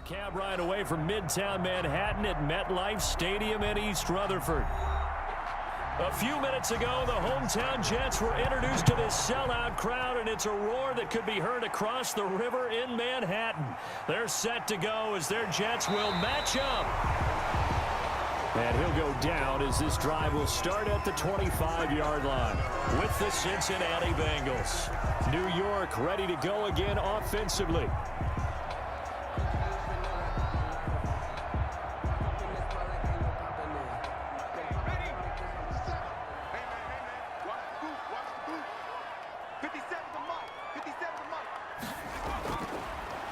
cab ride away from Midtown Manhattan at MetLife Stadium in East Rutherford. A few minutes ago, the hometown Jets were introduced to this sellout crowd, and it's a roar that could be heard across the river in Manhattan. They're set to go as their Jets will match up. And he'll go down as this drive will start at the 25-yard line with the Cincinnati Bengals. New York ready to go again offensively.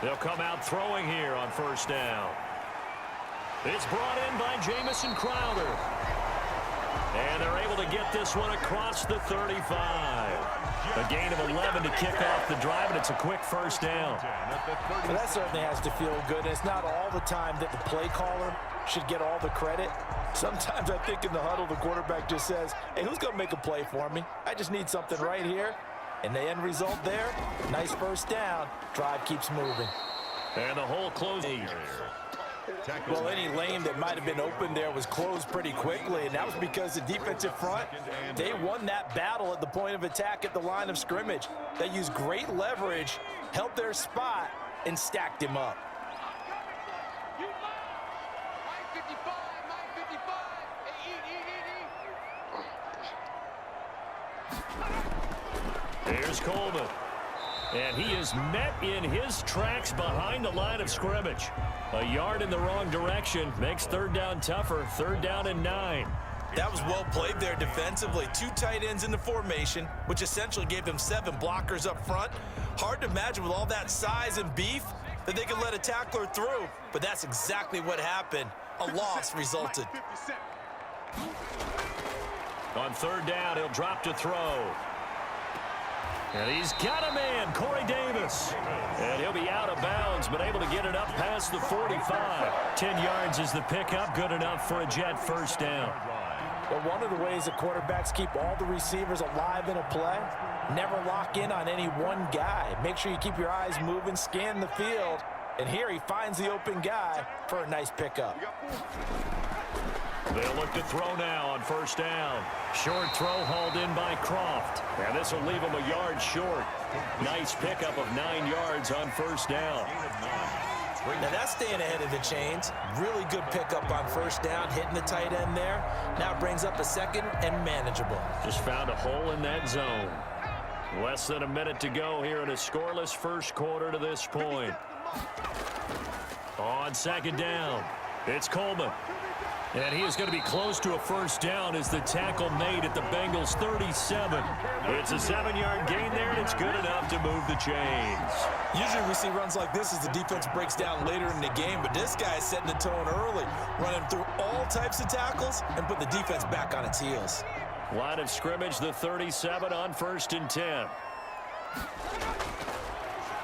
They'll come out throwing here on first down. It's brought in by Jamison Crowder. And they're able to get this one across the 35. A gain of 11 to kick off the drive, and it's a quick first down. Well, that certainly has to feel good. And it's not all the time that the play caller should get all the credit. Sometimes I think in the huddle, the quarterback just says, hey, who's going to make a play for me? I just need something right here. And the end result there, nice first down. Drive keeps moving. And the whole closing. Well, any lane that might have been open there was closed pretty quickly, and that was because the defensive front, they won that battle at the point of attack at the line of scrimmage. They used great leverage, held their spot, and stacked him up. Here's Coleman. And he is met in his tracks behind the line of scrimmage. A yard in the wrong direction makes third down tougher. Third down and 9. That was well played there defensively. 2 tight ends in the formation, which essentially gave them 7 blockers up front. Hard to imagine with all that size and beef that they could let a tackler through. But that's exactly what happened. A loss resulted. On third down, he'll drop to throw. And he's got a man, Corey Davis. And he'll be out of bounds, but able to get it up past the 45. 10 yards is the pickup, good enough for a Jet first down. Well, one of the ways that quarterbacks keep all the receivers alive in a play, never lock in on any one guy. Make sure you keep your eyes moving, scan the field. And here he finds the open guy for a nice pickup. They'll look to throw now on first down. Short throw hauled in by Croft. And this will leave him a yard short. Nice pickup of 9 yards on first down. Now that's staying ahead of the chains. Really good pickup on first down, hitting the tight end there. Now brings up a second and manageable. Just found a hole in that zone. Less than a minute to go here in a scoreless first quarter to this point. On second down, it's Coleman. And he is going to be close to a first down as the tackle made at the Bengals 37. It's a 7-yard gain there, and it's good enough to move the chains. Usually we see runs like this as the defense breaks down later in the game, but this guy is setting the tone early, running through all types of tackles and put the defense back on its heels. Line of scrimmage, the 37 on first and 10.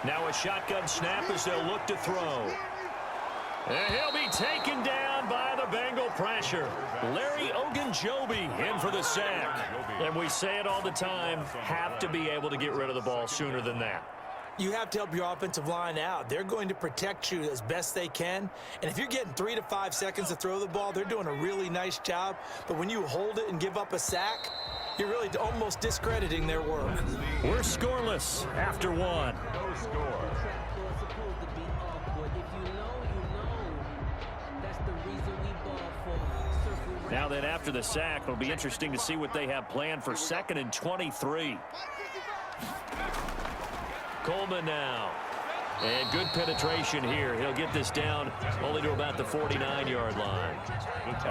Now a shotgun snap as they'll look to throw. And he'll be taken down by the Bengal pressure. Larry Ogunjobi in for the sack. And we say it all the time, have to be able to get rid of the ball sooner than that. You have to help your offensive line out. They're going to protect you as best they can. And if you're getting 3 to 5 seconds to throw the ball, they're doing a really nice job. But when you hold it and give up a sack, you're really almost discrediting their work. We're scoreless after 1. No score. Now then, after the sack, it'll be interesting to see what they have planned for 2nd and 23. Coleman now. And good penetration here. He'll get this down only to about the 49-yard line.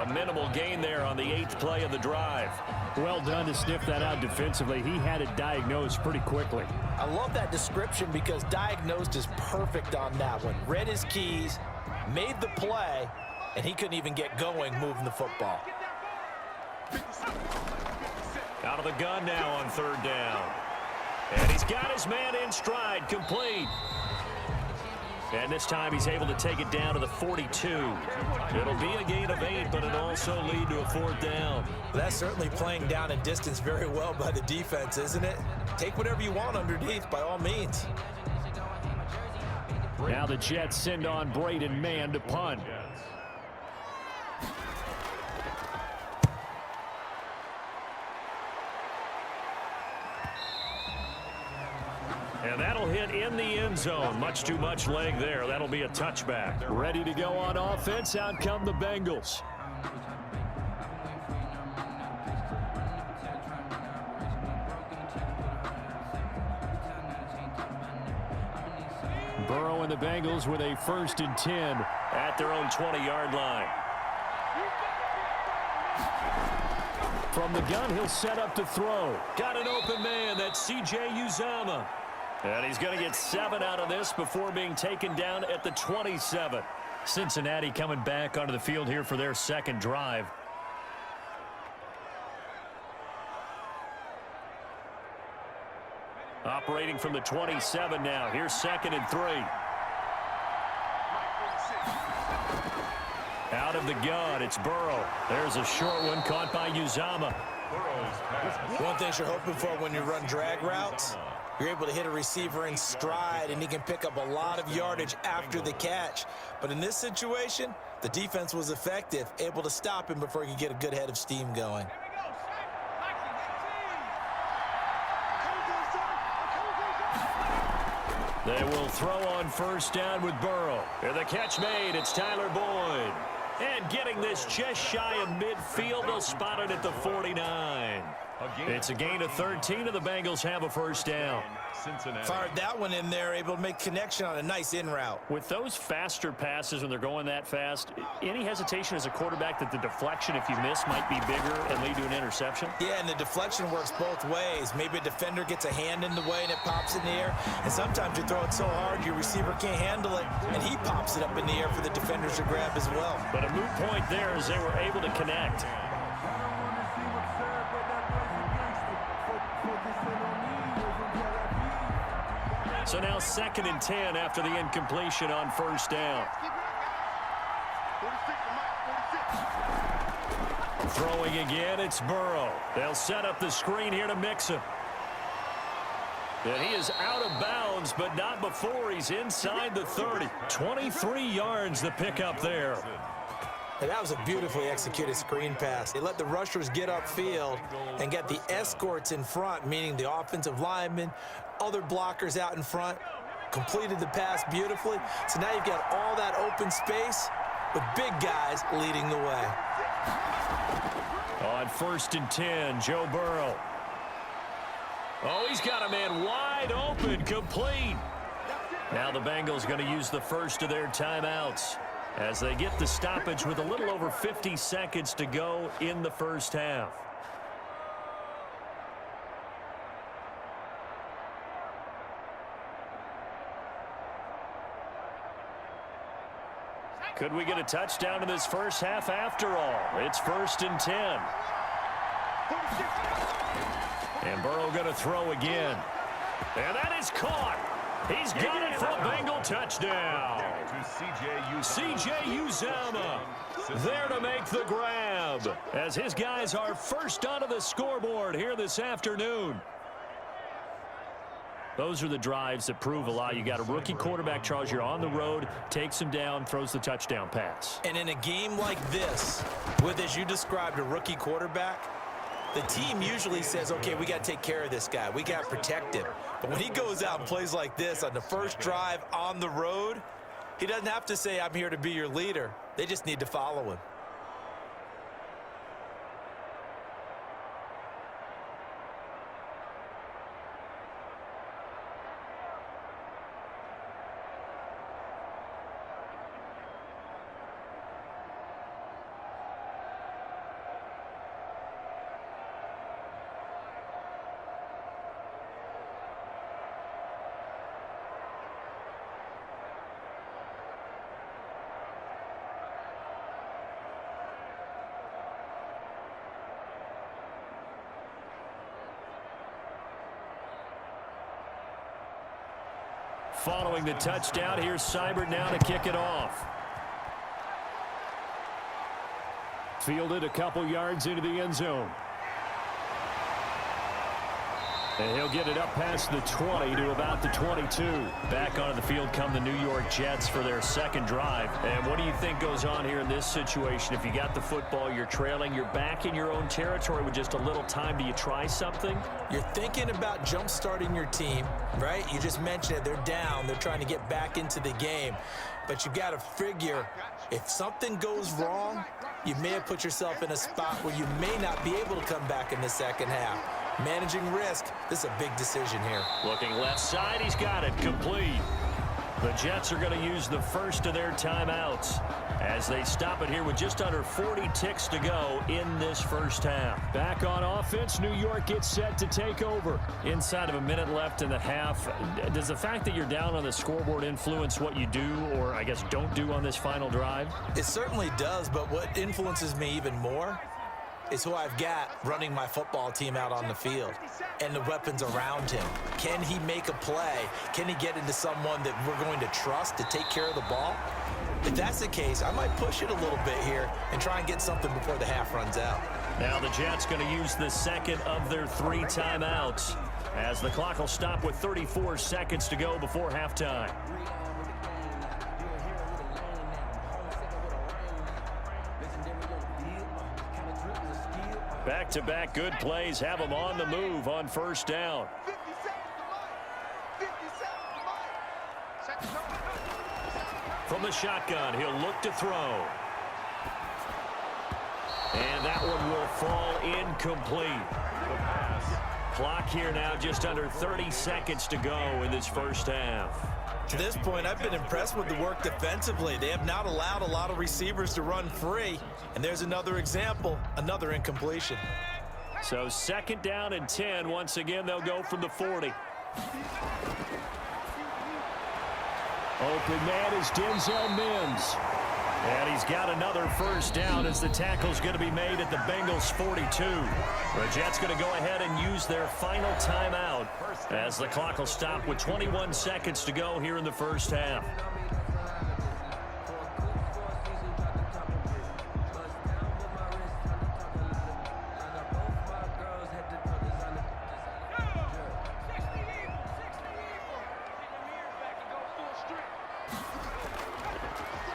A minimal gain there on the 8th play of the drive. Well done to sniff that out defensively. He had it diagnosed pretty quickly. I love that description because diagnosed is perfect on that one. Read his keys, made the play, and he couldn't even get going moving the football. Out of the gun now on third down. And he's got his man in stride, complete. And this time he's able to take it down to the 42. It'll be a gain of 8, but it'll also lead to a 4th down. That's certainly playing down in distance very well by the defense, isn't it? Take whatever you want underneath by all means. Now the Jets send on Braden Mann to punt. And that'll hit in the end zone. Much too much leg there. That'll be a touchback. Ready to go on offense. Out come the Bengals. Burrow and the Bengals with a 1st and 10 at their own 20-yard line. From the gun, he'll set up to throw. Got an open man. That's C.J. Uzomah. And he's going to get 7 out of this before being taken down at the 27. Cincinnati coming back onto the field here for their second drive. Operating from the 27 now. Here's 2nd and 3. Out of the gun, it's Burrow. There's a short one caught by Uzomah. One thing you're hoping for when you run drag routes, you're able to hit a receiver in stride, and he can pick up a lot of yardage after the catch. But in this situation, the defense was effective, able to stop him before he could get a good head of steam going. They will throw on 1st down with Burrow. And the catch made. It's Tyler Boyd. And getting this just shy of midfield, they'll spot it at the 49. It's a gain of 13, and the Bengals have a 1st down. Fired that one in there, able to make connection on a nice in route. With those faster passes when they're going that fast, any hesitation as a quarterback that the deflection, if you miss, might be bigger and lead to an interception? Yeah, and the deflection works both ways. Maybe a defender gets a hand in the way and it pops in the air. And sometimes you throw it so hard your receiver can't handle it, and he pops it up in the air for the defenders to grab as well. But a moot point there as they were able to connect. So now 2nd and 10 after the incompletion on 1st down. Throwing again, it's Burrow. They'll set up the screen here to mix him. And he is out of bounds, but not before he's inside the 30. 23 yards the pickup there. And that was a beautifully executed screen pass. They let the rushers get upfield and get the escorts in front, meaning the offensive linemen, other blockers out in front, completed the pass beautifully. So now you've got all that open space with big guys leading the way. On 1st and 10, Joe Burrow. Oh, he's got a man wide open, complete. Now the Bengals going to use the first of their timeouts as they get the stoppage with a little over 50 seconds to go in the 1st half. Could we get a touchdown in this 1st half after all? It's 1st and 10. And Burrow going to throw again. And that is caught. He's got it for a Bengal touchdown. C.J. Uzomah there to make the grab as his guys are first onto the scoreboard here this afternoon. Those are the drives that prove a lot. You got a rookie quarterback, Charles. You're on the road, takes him down, throws the touchdown pass. And in a game like this, with, as you described, a rookie quarterback, the team usually says, okay, we got to take care of this guy. We got to protect him. But when he goes out and plays like this on the first drive on the road, he doesn't have to say, I'm here to be your leader. They just need to follow him. Following the touchdown, here's Seibert now to kick it off. Fielded a couple yards into the end zone. And he'll get it up past the 20 to about the 22. Back onto the field come the New York Jets for their second drive. And what do you think goes on here in this situation? If you got the football, you're trailing, you're back in your own territory with just a little time. Do you try something? You're thinking about jump-starting your team, right? You just mentioned it. They're down. They're trying to get back into the game. But you got to figure if something goes wrong, you may have put yourself in a spot where you may not be able to come back in the second half. Managing risk, this is a big decision here. Looking left side, he's got it complete. The Jets are going to use the first of their timeouts as they stop it here with just under 40 ticks to go in this first half. Back on offense, New York gets set to take over. Inside of a minute left in the half, does the fact that you're down on the scoreboard influence what you do or, I guess, don't do on this final drive? It certainly does, but what influences me even more is who I've got running my football team out on the field and the weapons around him. Can he make a play? Can he get into someone that we're going to trust to take care of the ball? If that's the case, I might push it a little bit here and try and get something before the half runs out. Now the Jets going to use the second of their 3 timeouts as the clock will stop with 34 seconds to go before halftime. Back-to-back good plays have them on the move on first down. From the shotgun, he'll look to throw. And that one will fall incomplete. Clock here now just under 30 seconds to go in this first half. To this point, I've been impressed with the work defensively. They have not allowed a lot of receivers to run free. And there's another example, another incompletion. So second down and 10. Once again, they'll go from the 40. Open man is Denzel Mims. And he's got another first down as the tackle's going to be made at the Bengals 42. The Jets going to go ahead and use their final timeout as the clock will stop with 21 seconds to go here in the first half.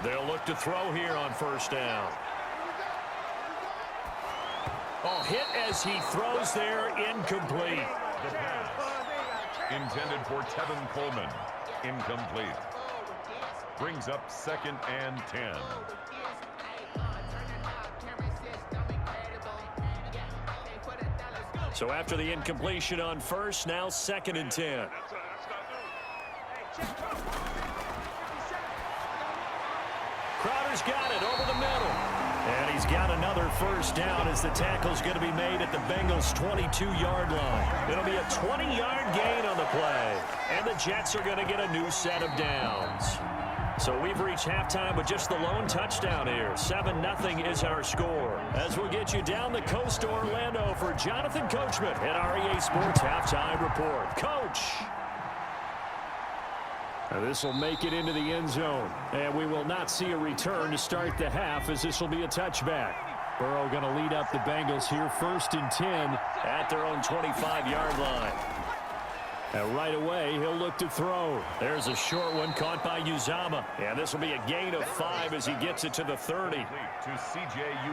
They'll look to throw here on first down. Oh, hit as he throws there, incomplete. The pass intended for Tevin Coleman, incomplete. Brings up second and 10. So after the incompletion on first, now second and 10. Crowder's got it over the middle. And he's got another first down as the tackle's going to be made at the Bengals' 22-yard line. It'll be a 20-yard gain on the play. And the Jets are going to get a new set of downs. So we've reached halftime with just the lone touchdown here. 7-0 is our score. As we'll get you down the coast to Orlando for Jonathan Coachman at our EA Sports Halftime Report. Coach! This will make it into the end zone, and we will not see a return to start the half as this will be a touchback. Burrow going to lead up the Bengals here first and 10 at their own 25-yard line. And right away, he'll look to throw. There's a short one caught by Uzama, and this will be a gain of 5 as he gets it to the 30.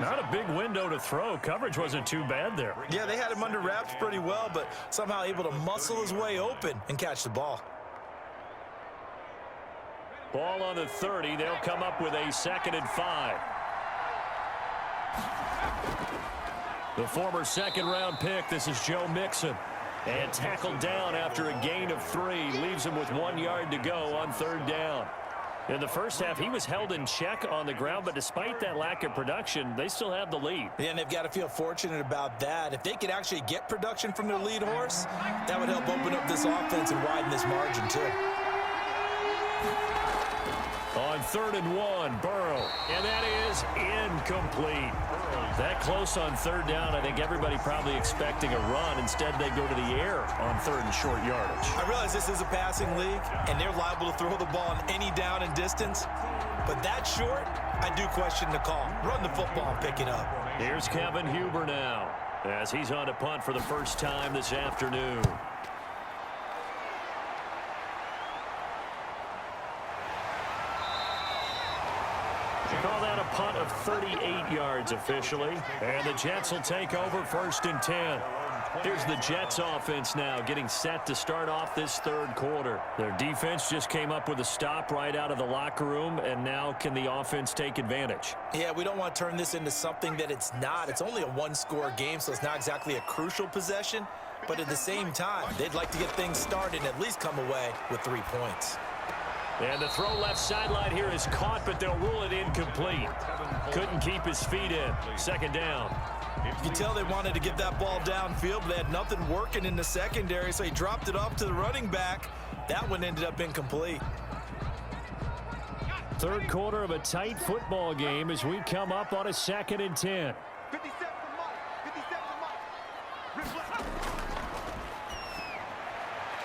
Not a big window to throw. Coverage wasn't too bad there. Yeah, they had him under wraps pretty well, but somehow able to muscle his way open and catch the ball. Ball on the 30. They'll come up with a 2nd and 5. The former second-round pick, this is Joe Mixon. And tackled down after a gain of 3. Leaves him with 1 yard to go on 3rd down. In the first half, he was held in check on the ground, but despite that lack of production, they still have the lead. Yeah, and they've got to feel fortunate about that. If they could actually get production from their lead horse, that would help open up this offense and widen this margin, too. On 3rd and 1, Burrow, and that is incomplete. That close on 3rd down, I think everybody probably expecting a run. Instead, they go to the air on 3rd and short yardage. I realize this is a passing league, and they're liable to throw the ball on any down and distance. But that short, I do question the call. Run the football and pick it up. Here's Kevin Huber now, as he's on to punt for the first time this afternoon. Call that a punt of 38 yards officially. And the Jets will take over 1st and 10. Here's the Jets offense now getting set to start off this third quarter. Their defense just came up with a stop right out of the locker room, and now can the offense take advantage? Yeah, we don't want to turn this into something that it's not. It's only a one-score game, so it's not exactly a crucial possession. But at the same time, they'd like to get things started and at least come away with 3 points. And the throw left sideline here is caught, but they'll rule it incomplete. Couldn't keep his feet in. 2nd down. You can tell they wanted to get that ball downfield, but they had nothing working in the secondary, so he dropped it off to the running back. That one ended up incomplete. Third quarter of a tight football game as we come up on a 2nd and 10.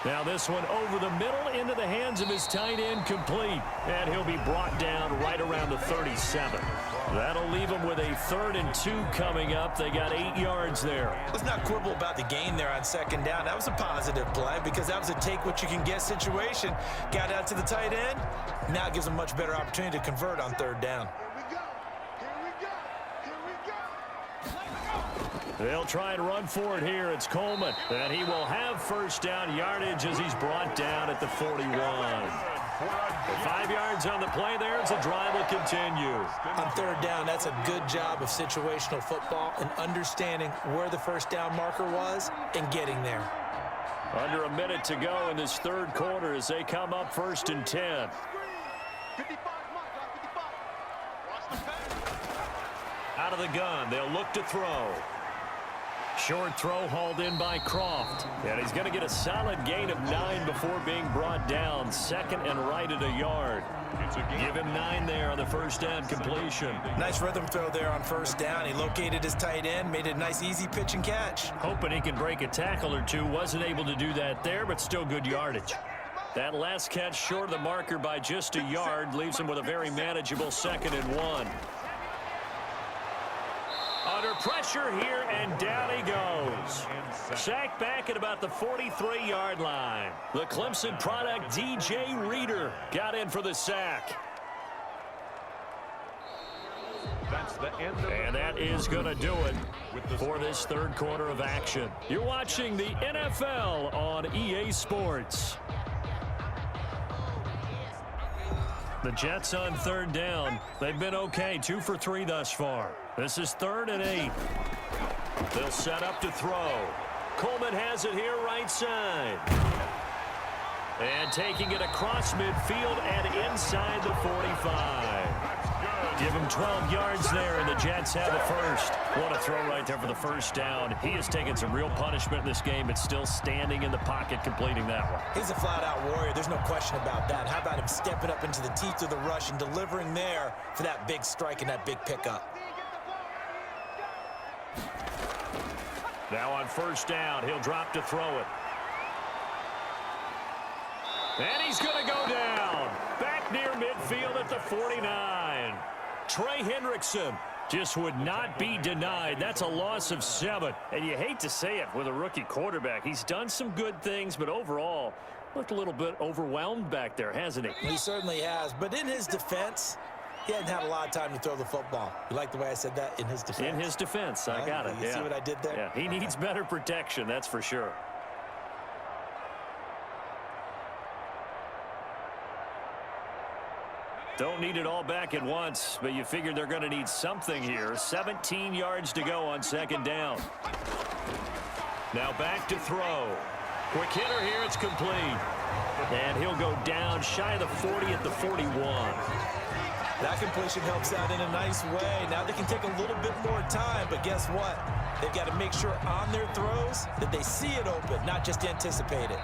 Now this one over the middle into the hands of his tight end, complete. And he'll be brought down right around the 37. That'll leave him with a 3rd and 2 coming up. They got 8 yards there. Let's not quibble about the gain there on 2nd down. That was a positive play because that was a take-what-you-can-get situation. Got out to the tight end. Now gives him a much better opportunity to convert on 3rd down. They'll try and run for it here. It's Coleman. And he will have 1st down yardage as he's brought down at the 41. 5 yards on the play there as the drive will continue. On 3rd down, that's a good job of situational football and understanding where the 1st down marker was and getting there. Under a minute to go in this third quarter as they come up 1st and 10. Out of the gun, they'll look to throw. Short throw hauled in by Croft. And he's going to get a solid gain of 9 before being brought down. 2nd and right at a yard. Give him 9 there on the 1st down completion. Nice rhythm throw there on 1st down. He located his tight end, made it a nice easy pitch and catch. Hoping he can break a tackle or two. Wasn't able to do that there, but still good yardage. That last catch short of the marker by just a yard leaves him with a very manageable 2nd and 1. Under pressure here, and down he goes. Sacked back at about the 43-yard line. The Clemson product, DJ Reader, got in for the sack. And that is going to do it for this third quarter of action. You're watching the NFL on EA Sports. The Jets on 3rd down. They've been okay, 2 for 3 thus far. This is 3rd and 8. They'll set up to throw. Coleman has it here right side. And taking it across midfield and inside the 45. Give him 12 yards there, and the Jets have the 1st. What a throw right there for the 1st down. He has taken some real punishment in this game, but still standing in the pocket, completing that one. He's a flat-out warrior. There's no question about that. How about him stepping up into the teeth of the rush and delivering there for that big strike and that big pickup? Now on 1st down, he'll drop to throw it. And he's going to go down. Back near midfield at the 49. Trey Hendrickson just would not be denied. That's a loss of 7. And you hate to say it with a rookie quarterback. He's done some good things, but overall, looked a little bit overwhelmed back there, hasn't he? He certainly has. But in his defense, he hadn't had a lot of time to throw the football. You like the way I said that? In his defense? In his defense. I got it. You see what I did there? Yeah, he needs better protection, that's for sure. Don't need it all back at once, but you figure they're going to need something here. 17 yards to go on 2nd down. Now back to throw. Quick hitter here, it's complete. And he'll go down shy of the 40 at the 41. That completion helps out in a nice way. Now they can take a little bit more time, but guess what? They've got to make sure on their throws that they see it open, not just anticipate it.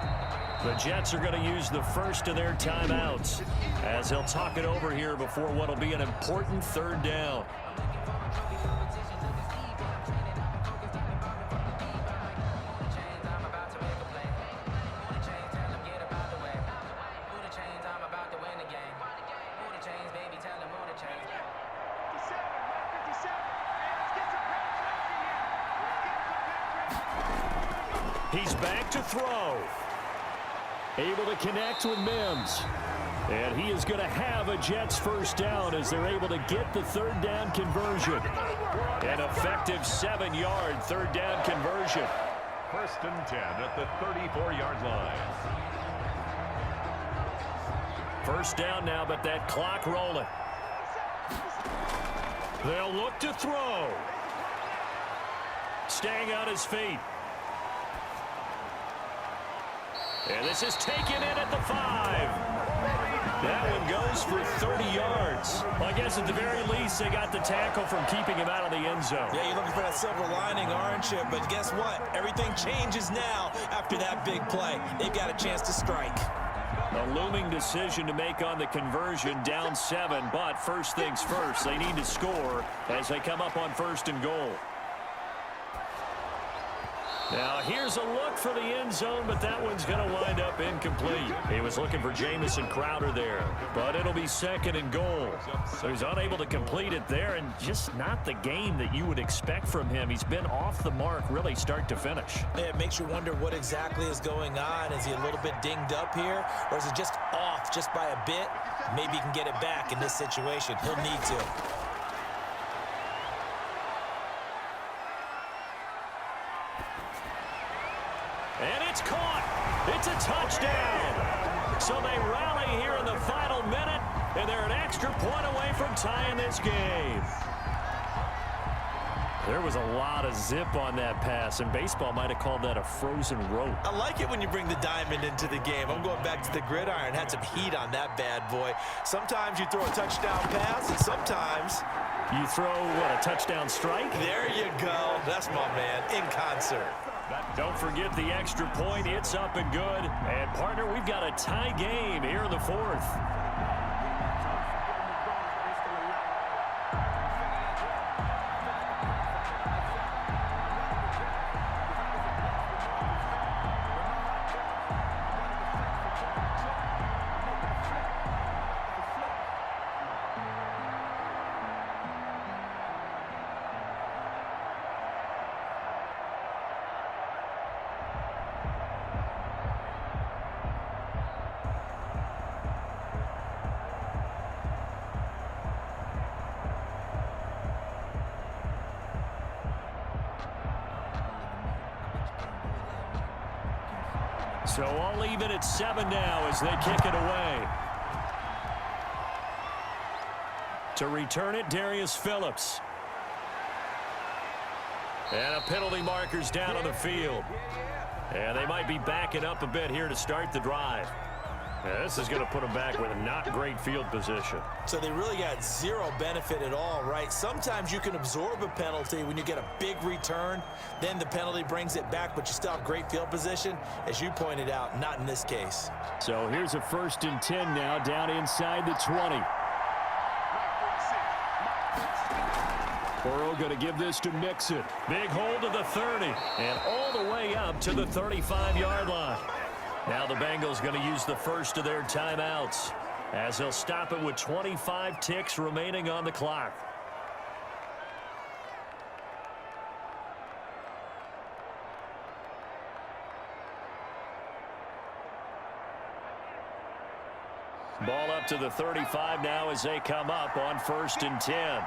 The Jets are going to use the 1st of their timeouts as they'll talk it over here before what will be an important 3rd down. He's back to throw. Able to connect with Mims. And he is going to have a Jets first down as they're able to get the third down conversion. An effective 7-yard third down conversion. First and 10 at the 34-yard line. First down now, but that clock rolling. They'll look to throw. Staying on his feet. And this is taken in at the 5. That one goes for 30 yards. Well, I guess at the very least, they got the tackle from keeping him out of the end zone. Yeah, you're looking for that silver lining, aren't you? But guess what? Everything changes now after that big play. They've got a chance to strike. A looming decision to make on the conversion, down 7. But first things first, they need to score as they come up on first and goal. Now, here's a look for the end zone, but that one's going to wind up incomplete. He was looking for Jamison Crowder there, but it'll be second and goal. So he's unable to complete it there, and just not the game that you would expect from him. He's been off the mark really start to finish. Yeah, it makes you wonder what exactly is going on. Is he a little bit dinged up here, or is it just off just by a bit? Maybe he can get it back in this situation. He'll need to. And it's caught. It's a touchdown. So they rally here in the final minute, and they're an extra point away from tying this game. There was a lot of zip on that pass, and baseball might have called that a frozen rope. I like it when you bring the diamond into the game. I'm going back to the gridiron. Had some heat on that bad boy. Sometimes you throw a touchdown pass, and sometimes you throw, what, a touchdown strike? There you go. That's my man, in concert. Don't forget the extra point. It's up and good. And, partner, we've got a tie game here in the fourth. So all even at 7 now as they kick it away. To return it, Darius Phillips. And a penalty marker's down on the field. And they might be backing up a bit here to start the drive. Yeah, this is going to put them back with a not great field position. So they really got zero benefit at all, right? Sometimes you can absorb a penalty when you get a big return. Then the penalty brings it back, but you still have great field position. As you pointed out, not in this case. So here's a 1st and 10 now down inside the 20. Burrow going to give this to Mixon. Big hold to the 30 and all the way up to the 35-yard line. Now the Bengals going to use the first of their timeouts as they'll stop it with 25 ticks remaining on the clock. Ball up to the 35 now as they come up on 1st and 10.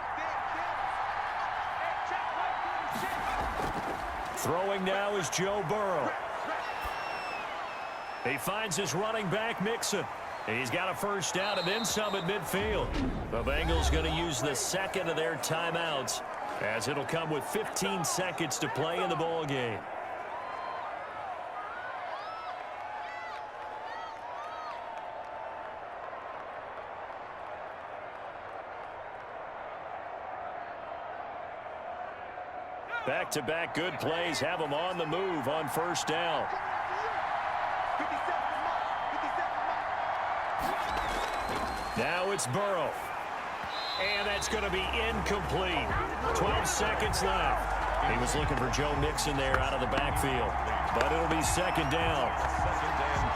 Throwing now is Joe Burrow. He finds his running back, Mixon. He's got a first down and then some at midfield. The Bengals going to use the second of their timeouts as it'll come with 15 seconds to play in the ball game. Back-to-back good plays have them on the move on first down. Now it's Burrow. And that's going to be incomplete. 12 seconds left. He was looking for Joe Mixon there out of the backfield. But it'll be second down. Second and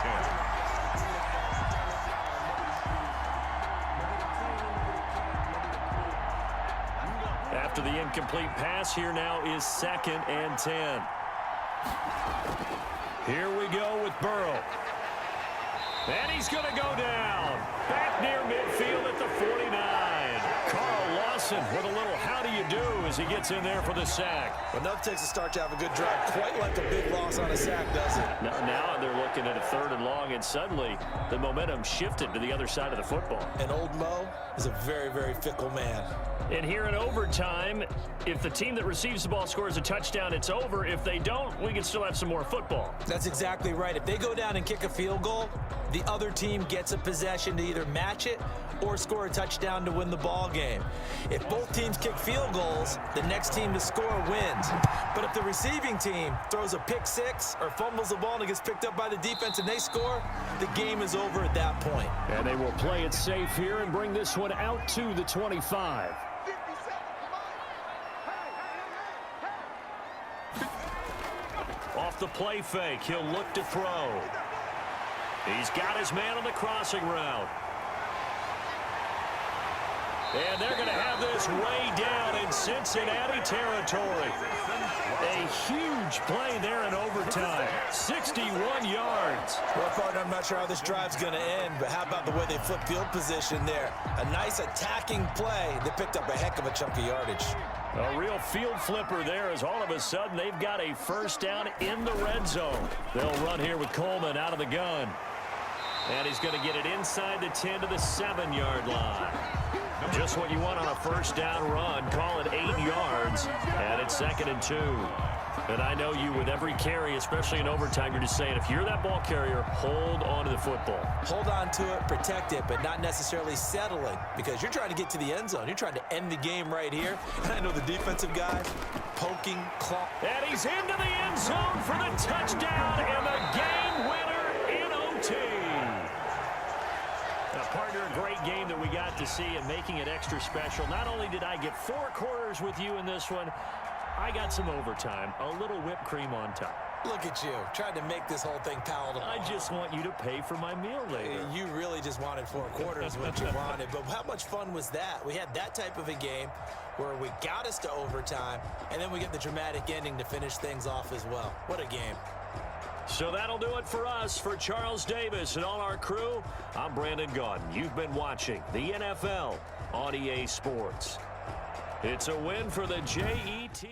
10. After the incomplete pass, here now is 2nd and 10. Here we go with Burrow. And he's going to go down. Back near midfield at the 49. Carl Lawson with a little how do you do as he gets in there for the sack. Enough takes a start to have a good drive. Quite like a big loss on a sack, does it? Now they're looking at a 3rd and long, and suddenly the momentum shifted to the other side of the football. And old Mo is a very, very fickle man. And here in overtime, if the team that receives the ball scores a touchdown, it's over. If they don't, we can still have some more football. That's exactly right. If they go down and kick a field goal, the other team gets a possession to either match it or score a touchdown to win the ball game. If both teams kick field goals, the next team to score wins. But if the receiving team throws a pick six or fumbles the ball and it gets picked up by the defense and they score, the game is over at that point. And they will play it safe here and bring this one out to the 25. Off the play fake, he'll look to throw. He's got his man on the crossing route. And they're going to have this way down in Cincinnati territory. A huge play there in overtime. 61 yards. Well, partner, I'm not sure how this drive's going to end, but how about the way they flip field position there? A nice attacking play that picked up a heck of a chunk of yardage. A real field flipper there as all of a sudden they've got a first down in the red zone. They'll run here with Coleman out of the gun. And he's going to get it inside the 10 to the 7-yard line. Just what you want on a first down run. Call it 8 yards, and it's 2nd and 2. And I know you with every carry, especially in overtime, you're just saying if you're that ball carrier, hold on to the football. Hold on to it, protect it, but not necessarily settling because you're trying to get to the end zone. You're trying to end the game right here. And I know the defensive guys poking, claw. And he's into the end zone for the touchdown and the game winner in OT. Partner, a great game that we got to see and making it extra special. Not only did I get 4 quarters with you in this one, I got some overtime, a little whipped cream on top. Look at you, trying to make this whole thing palatable. I just want you to pay for my meal later. You really just wanted 4 quarters, what you wanted. But how much fun was that? We had that type of a game where we got us to overtime, and then we get the dramatic ending to finish things off as well. What a game. So that'll do it for us. For Charles Davis and all our crew, I'm Brandon Gaudin. You've been watching the NFL on EA Sports. It's a win for the JET.